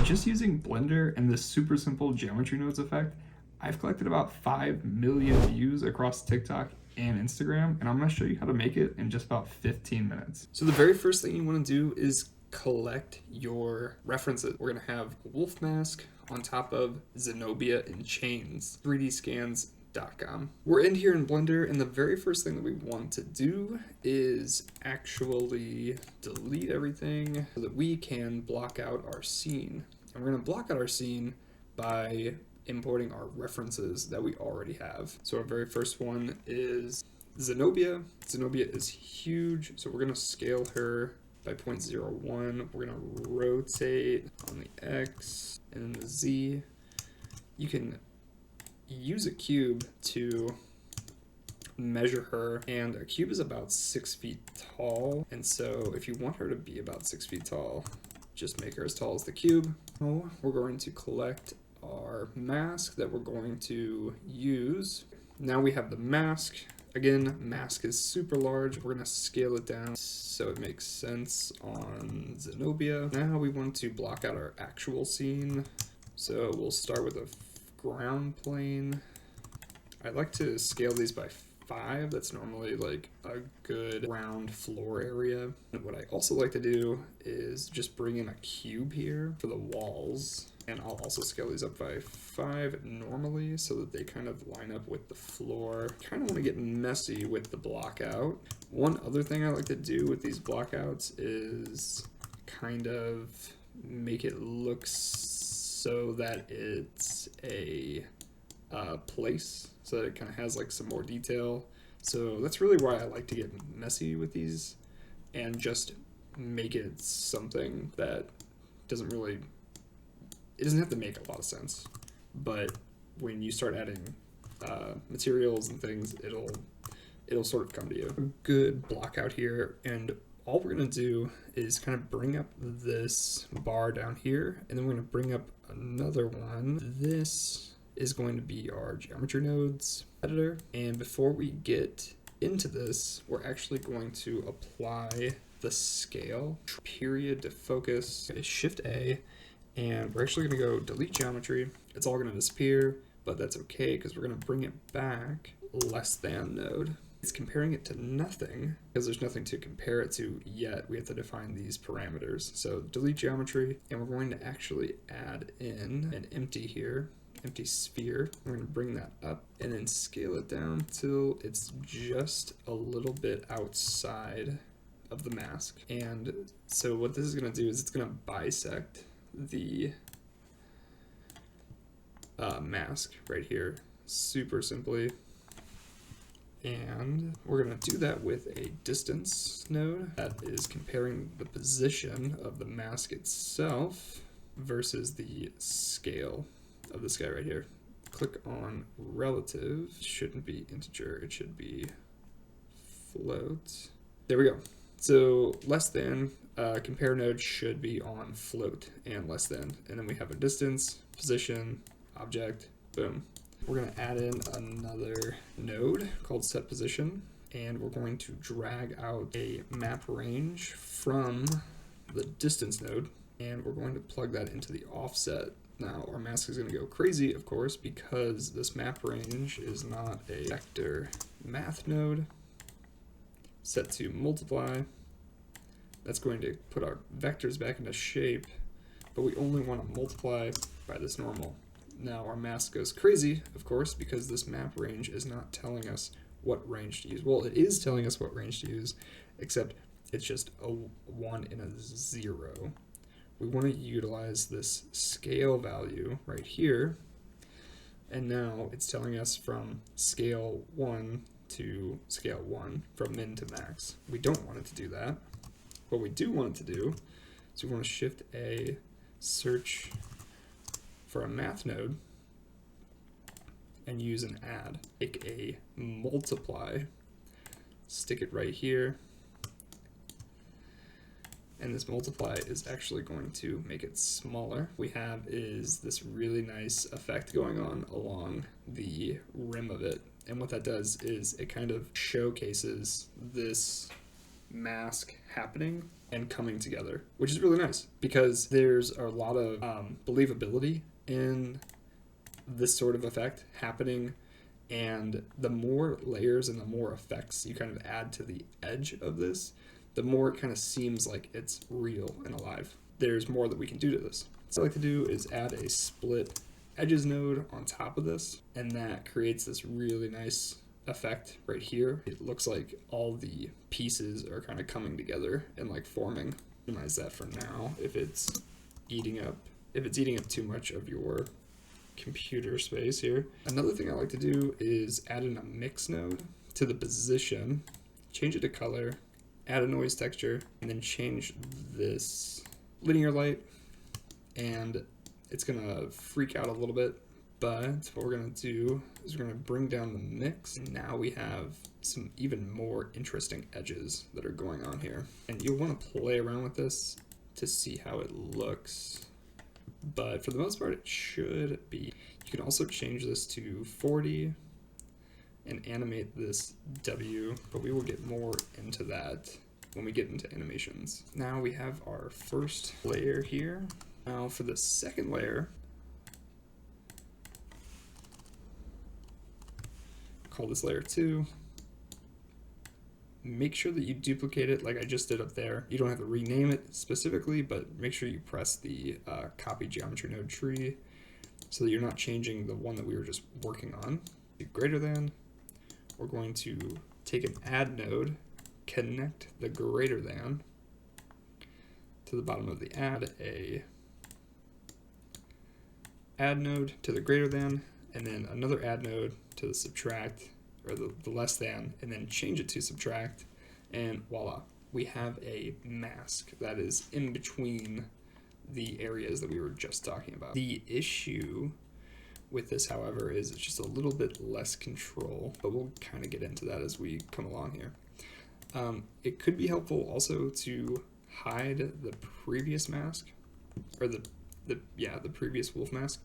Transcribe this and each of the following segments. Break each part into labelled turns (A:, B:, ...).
A: just using Blender and this super simple geometry nodes effect, I've collected about 5 million views across TikTok and Instagram, and I'm gonna show you how to make it in just about 15 minutes. So the very first thing you wanna do is collect your references. We're gonna have a wolf mask on top of Zenobia in chains, 3dscans.com. We're in here in Blender, and the very first thing that we want to do is actually delete everything so that we can block out our scene. And we're gonna block out our scene by importing our references that we already have. So our very first one is Zenobia. Zenobia is huge, so we're gonna scale her by 0.01. We're gonna rotate on the X and the Z. You can use a cube to measure her, and a cube is about 6 feet tall, and so if you want her to be about 6 feet tall, just make her as tall as the cube. Now we're going to collect our mask that we're going to use. Now we have the mask. Again, mask is super large. We're gonna scale it down so it makes sense on Zenobia. Now we want to block out our actual scene. So we'll start with a ground plane. I like to scale these by 5. That's normally like a good ground floor area. And what I also like to do is just bring in a cube here for the walls. And I'll also scale these up by 5 normally so that they kind of line up with the floor. Kind of want to get messy with the block out. One other thing I like to do with these blockouts is kind of make it look so that it's a place, so that it kind of has like some more detail. So that's really why I like to get messy with these and just make it something that doesn't really, it doesn't have to make a lot of sense, but when you start adding materials and things, it'll sort of come to you. A good block out here, and all we're gonna do is kind of bring up this bar down here, and then we're gonna bring up another one. This is going to be our geometry nodes editor, and before we get into this, we're actually going to apply the scale. Period to focus is Shift A, and we're actually going to go delete geometry. It's all going to disappear, but that's okay because we're going to bring it back less than node. It's comparing it to nothing because there's nothing to compare it to yet. We have to define these parameters. So delete geometry, and we're going to actually add in an empty here, empty sphere. We're going to bring that up and then scale it down till it's just a little bit outside of the mask. And so what this is going to do is it's going to bisect the mask right here super simply, and we're going to do that with a distance node that is comparing the position of the mask itself versus the scale of this guy right here. Click on relative. Shouldn't be integer, it should be float. There we go. So less than, compare node should be on float and less than. And then we have a distance, position, object, boom. We're going to add in another node called set position, and we're going to drag out a map range from the distance node, and we're going to plug that into the offset. Now our mask is going to go crazy, of course, because this map range is not a vector math node. Set to multiply. That's going to put our vectors back into shape, but we only want to multiply by this normal. Now our mask goes crazy, of course, because this map range is not telling us what range to use. Well, it is telling us what range to use, except it's just a 1 and a 0. We want to utilize this scale value right here, and now it's telling us from scale 1 to scale 1, from min to max. We don't want it to do that. What we do want it to do is we want to Shift A, search for a math node, and use an add. Take a multiply, stick it right here, and this multiply is actually going to make it smaller. What we have is this really nice effect going on along the rim of it, and what that does is it kind of showcases this mask happening and coming together, which is really nice because there's a lot of believability in this sort of effect happening. And the more layers and the more effects you kind of add to the edge of this, the more it kind of seems like it's real and alive. There's more that we can do to this. What I like to do is add a split edges node on top of this, and that creates this really nice effect right here. It looks like all the pieces are kind of coming together and like forming. Minimize that for now if it's eating up too much of your computer space here. Another thing I like to do is add in a mix node to the position, change it to color, add a noise texture, and then change this linear light, and it's gonna freak out a little bit, but what we're gonna do is we're gonna bring down the mix. And now we have some even more interesting edges that are going on here. And you'll wanna play around with this to see how it looks. But for the most part, it should be. You can also change this to 40 and animate this W, but we will get more into that when we get into animations. Now we have our first layer here. Now for the second layer, call this layer 2. Make sure that you duplicate it like I just did up there. You don't have to rename it specifically, but make sure you press the copy geometry node tree so that you're not changing the one that we were just working on. Greater than, we're going to take an add node, connect the greater than to the bottom of the add node to the greater than, and then another add node to the subtract, or the less than, and then change it to subtract, and voila, we have a mask that is in between the areas that we were just talking about. The issue with this, however, is it's just a little bit less control, but we'll kind of get into that as we come along here. It could be helpful also to hide the previous mask, or the previous wolf mask,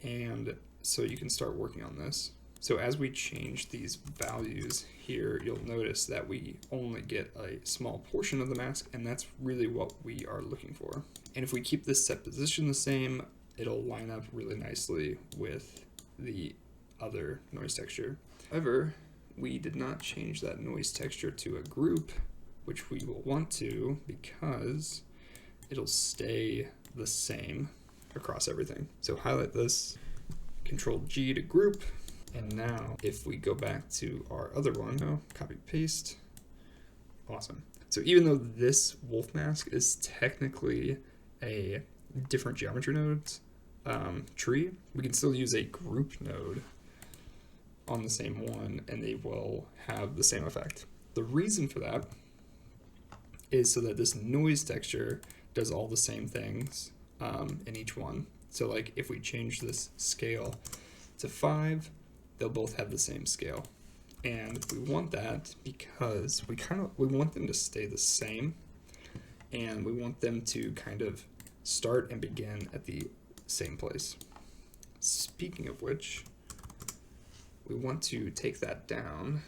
A: and so you can start working on this. So as we change these values here, you'll notice that we only get a small portion of the mask, and that's really what we are looking for. And if we keep this set position the same, it'll line up really nicely with the other noise texture. However, we did not change that noise texture to a group, which we will want to because it'll stay the same across everything. So highlight this, Control G to group. And now if we go back to our other one, copy paste, awesome. So even though this wolf mask is technically a different geometry nodes tree, we can still use a group node on the same one and they will have the same effect. The reason for that is so that this noise texture does all the same things in each one. So like if we change this scale to 5, they'll both have the same scale. And we want that because we want them to stay the same, and we want them to kind of start and begin at the same place. Speaking of which, we want to take that down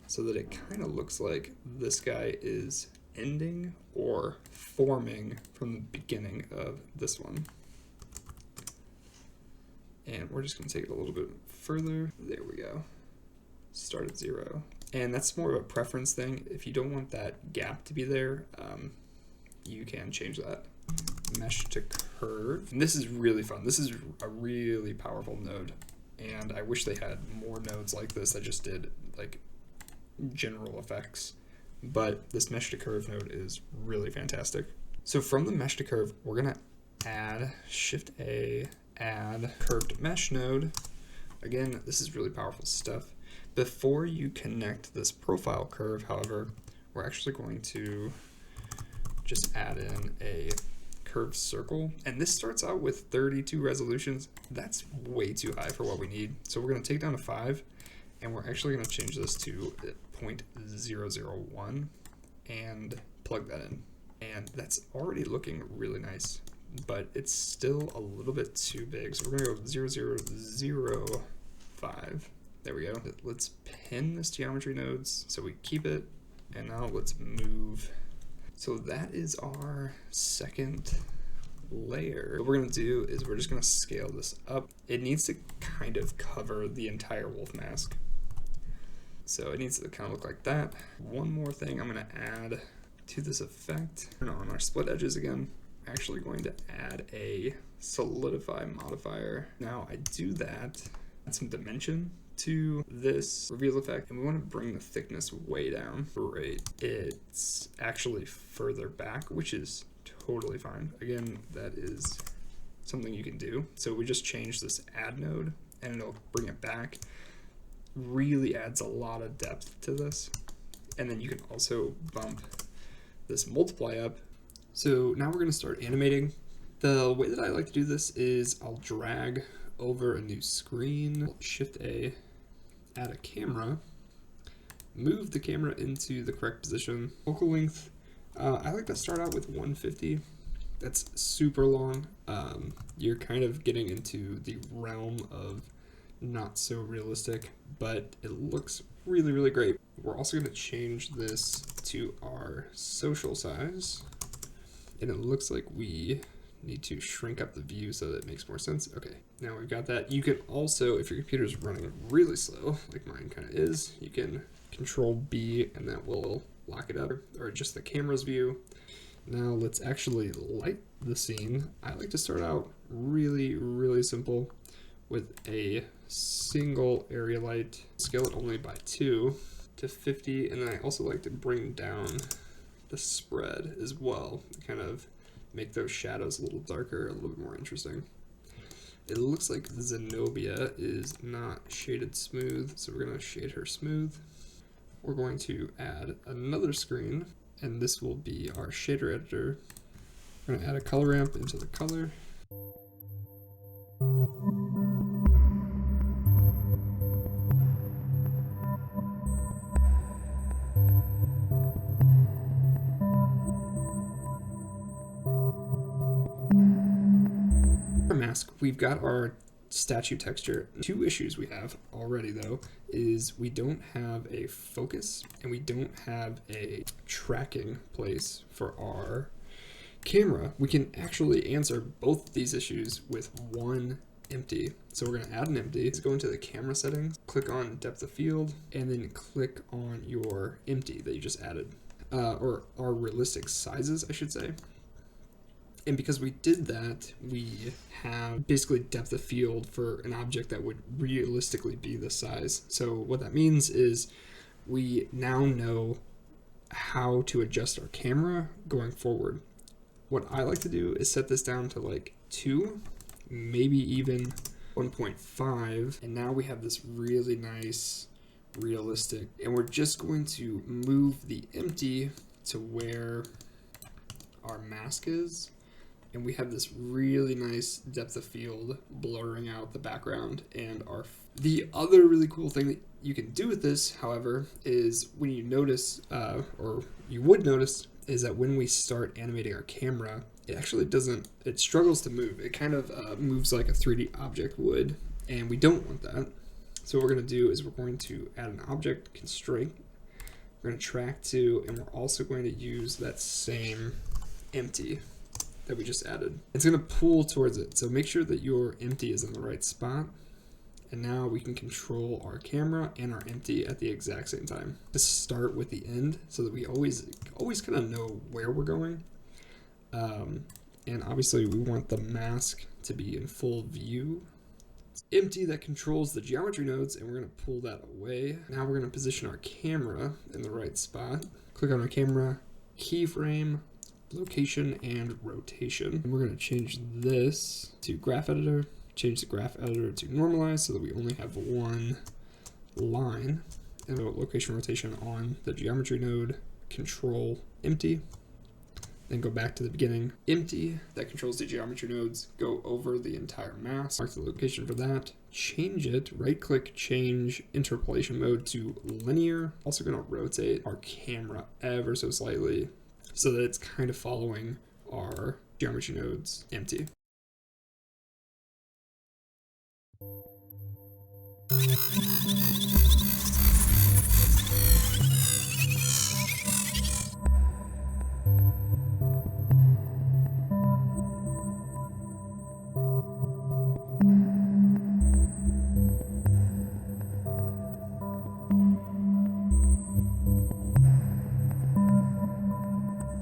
A: so that it kind of looks like this guy is ending or forming from the beginning of this one. And we're just going to take it a little bit further. There we go. Start at 0. And that's more of a preference thing. If you don't want that gap to be there, you can change that. Mesh to curve. And this is really fun. This is a really powerful node. And I wish they had more nodes like this that just did like general effects. But this mesh to curve node is really fantastic. So from the mesh to curve, we're going to add Shift A, add curved mesh node. Again, this is really powerful stuff. Before you connect this profile curve, however, we're actually going to just add in a curved circle. And this starts out with 32 resolutions. That's way too high for what we need. So we're going to take down to 5, and we're actually going to change this to 0.001 and plug that in. And that's already looking really nice, but it's still a little bit too big. So we're gonna go 0.005. There we go. Let's pin this geometry nodes so we keep it. And now let's move So that is our second layer. What we're gonna do is we're just gonna scale this up. It needs to kind of cover the entire wolf mask. So it needs to kind of look like that. One more thing I'm gonna add to this effect. Turn on our split edges again. I'm actually going to add a solidify modifier. Now I do that, add some dimension to this reveal effect, and we want to bring the thickness way down. Great. It's actually further back, which is totally fine. Again, that is something you can do. So we just change this add node and it'll bring it back. Really adds a lot of depth to this. And then you can also bump this multiply up. So now we're going to start animating. The way that I like to do this is I'll drag over a new screen, Shift A, add a camera, move the camera into the correct position. Focal length, I like to start out with 150. That's super long. You're kind of getting into the realm of not so realistic, but it looks really, really great. We're also going to change this to our social size, and it looks like we need to shrink up the view so that it makes more sense. Okay, now we've got that. You can also, if your computer's running really slow, like mine kind of is, you can Control B and that will lock it up, or just the camera's view. Now let's actually light the scene. I like to start out really, really simple with a single area light, scale it only by 2 to 50, and then I also like to bring down the spread as well, to kind of make those shadows a little darker, a little bit more interesting. It looks like Zenobia is not shaded smooth, so we're going to shade her smooth. We're going to add another screen, and this will be our shader editor. We're going to add a color ramp into the color. Mask, we've got our statue texture. 2 issues we have already though is we don't have a focus and we don't have a tracking place for our camera. We can actually answer both of these issues with one empty. So we're going to add an empty. Let's go into the camera settings, click on depth of field, and then click on your empty that you just added, or our realistic sizes, I should say. And because we did that, we have basically depth of field for an object that would realistically be this size. So what that means is we now know how to adjust our camera going forward. What I like to do is set this down to like 2, maybe even 1.5. And now we have this really nice, realistic, and we're just going to move the empty to where our mask is. And we have this really nice depth of field blurring out the background and our... The other really cool thing that you can do with this, however, is when you notice, or you would notice, is that when we start animating our camera, it actually doesn't, it struggles to move. It kind of moves like a 3D object would, and we don't want that. So what we're going to do is we're going to add an object constraint. We're going to track to, and we're also going to use that same empty that we just added. It's going to pull towards it, so make sure that your empty is in the right spot. And now we can control our camera and our empty at the exact same time. Just start with the end so that we always kind of know where we're going. And obviously we want the mask to be in full view. It's empty that controls the geometry nodes, and we're going to pull that away. Now we're going to position our camera in the right spot. Click on our camera, keyframe, location, and rotation. And we're going to change this to graph editor, change the graph editor to normalize so that we only have one line, and location rotation on the geometry node, control empty, then go back to the beginning, empty, that controls the geometry nodes, go over the entire mask, mark the location for that, change it, right click, change interpolation mode to linear. Also going to rotate our camera ever so slightly so that it's kind of following our geometry nodes empty.